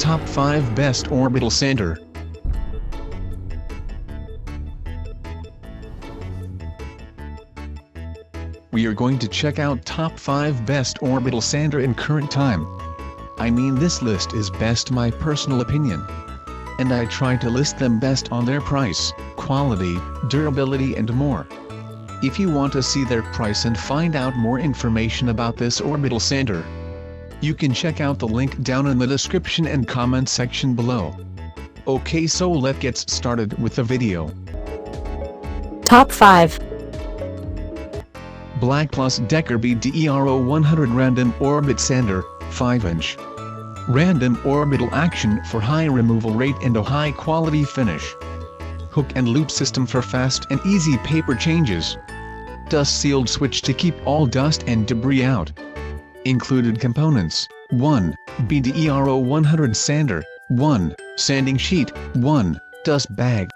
Top 5 Best Orbital Sander. We are going to check out top 5 best orbital sander in current time. I mean, this list is best my personal opinion. And I try to list them best on their price, quality, durability and more. If you want to see their price and find out more information about this orbital sander, you can check out the link down in the description and comment section below. Okay, so let's get started with the video. Top 5. BLACK+DECKER BDERO 100 Random Orbit Sander, 5-inch. Random orbital action for high removal rate and a high quality finish. Hook and loop system for fast and easy paper changes. Dust sealed switch to keep all dust and debris out. Included components: 1. BDERO 100 sander, 1. Sanding sheet, 1. Dust bag.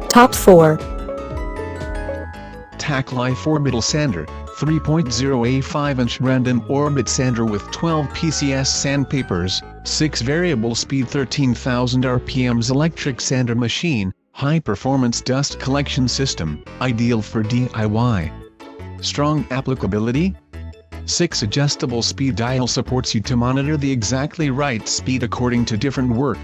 Top 4. TACKLIFE Orbital Sander, 3.0A 5-inch Random Orbit Sander with 12 PCS sandpapers, 6 variable speed 13,000 RPMs electric sander machine, high performance dust collection system, ideal for DIY. Strong applicability. 6 adjustable speed dial supports you to monitor the exactly right speed according to different work.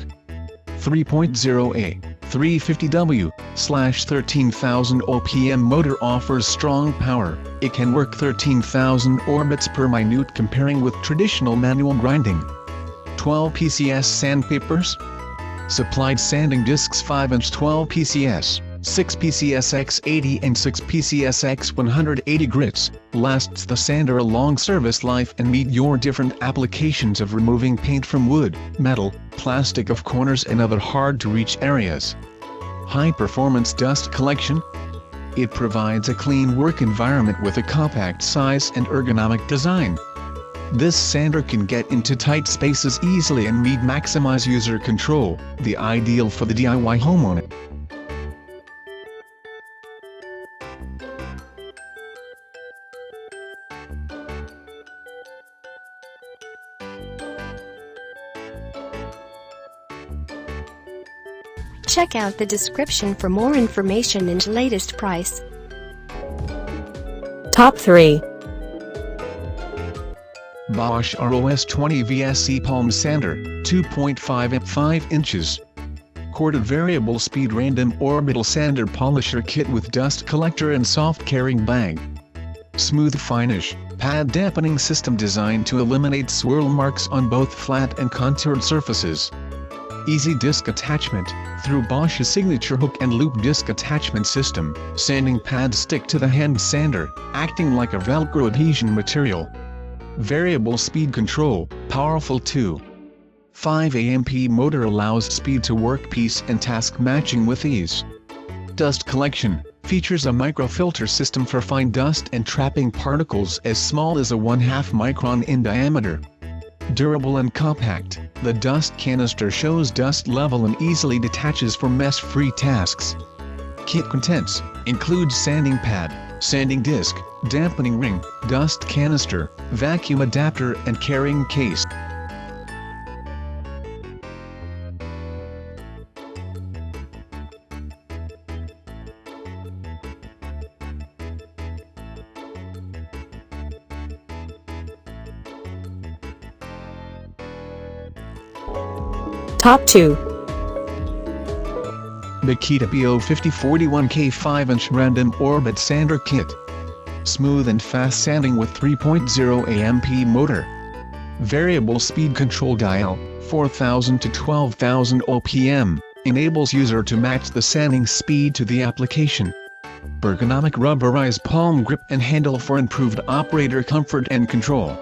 3.0A 350W/13,000 OPM motor offers strong power. It can work 13,000 orbits per minute comparing with traditional manual grinding. 12 PCS sandpapers. Supplied sanding discs 5-inch 12 PCS, 6 PCS X80 and 6 PCS X180 grits, lasts the sander a long service life and meet your different applications of removing paint from wood, metal, plastic of corners and other hard-to-reach areas. High-performance dust collection. It provides a clean work environment with a compact size and ergonomic design. This sander can get into tight spaces easily and maximize user control, the ideal for the DIY homeowner. Check out the description for more information and latest price. Top 3. Bosch ROS 20 VSE Palm Sander, 2.5 at 5 inches. Corded variable speed random orbital sander polisher kit with dust collector and soft carrying bag. Smooth finish, pad dampening system designed to eliminate swirl marks on both flat and contoured surfaces. Easy disc attachment. Through Bosch's signature hook and loop disc attachment system, sanding pads stick to the hand sander, acting like a Velcro adhesion material. Variable speed control, powerful 2.5 AMP motor allows speed to workpiece and task matching with ease. Dust collection, features a microfilter system for fine dust and trapping particles as small as a 1/2 micron in diameter. Durable and compact, the dust canister shows dust level and easily detaches for mess-free tasks. Kit contents include sanding pad, sanding disc, dampening ring, dust canister, vacuum adapter and carrying case. Top 2. Makita BO5041K 5-inch Random Orbit Sander Kit. Smooth and fast sanding with 3.0 AMP motor. Variable speed control dial, 4,000 to 12,000 OPM, enables user to match the sanding speed to the application. Ergonomic rubberized palm grip and handle for improved operator comfort and control.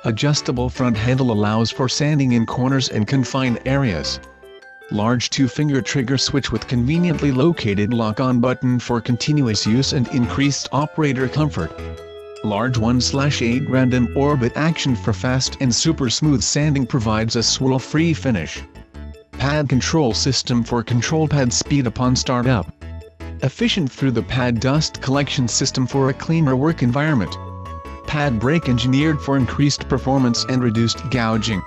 Adjustable front handle allows for sanding in corners and confined areas. Large 2-finger trigger switch with conveniently located lock-on button for continuous use and increased operator comfort. Large 1/8 random orbit action for fast and super smooth sanding provides a swirl-free finish. Pad control system for control pad speed upon startup. Efficient through the pad dust collection system for a cleaner work environment. Pad brake engineered for increased performance and reduced gouging.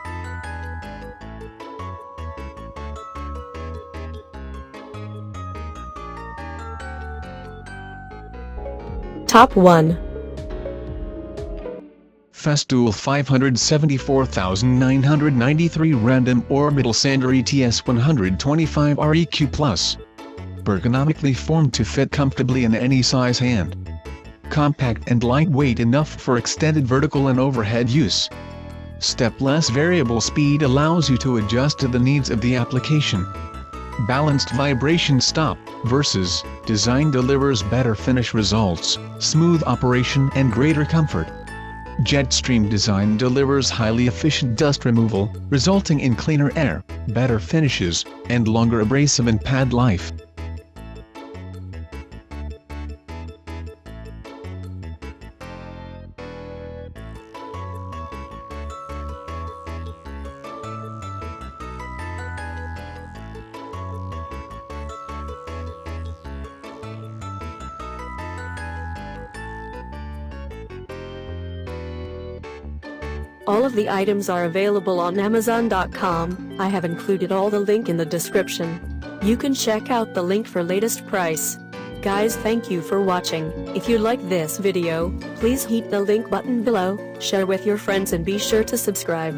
Top 1. Festool 574,993 Random Orbital Sander ETS 125 REQ+. Ergonomically formed to fit comfortably in any size hand. Compact and lightweight enough for extended vertical and overhead use. Stepless variable speed allows you to adjust to the needs of the application. Balanced vibration stop versus design delivers better finish results, smooth operation and greater comfort. Jetstream design delivers highly efficient dust removal, resulting in cleaner air, better finishes, and longer abrasive and pad life. All of the items are available on Amazon.com. I have included all the link in the description. You can check out the link for latest price. Guys, thank you for watching. If you like this video, please hit the link button below, share with your friends and be sure to subscribe.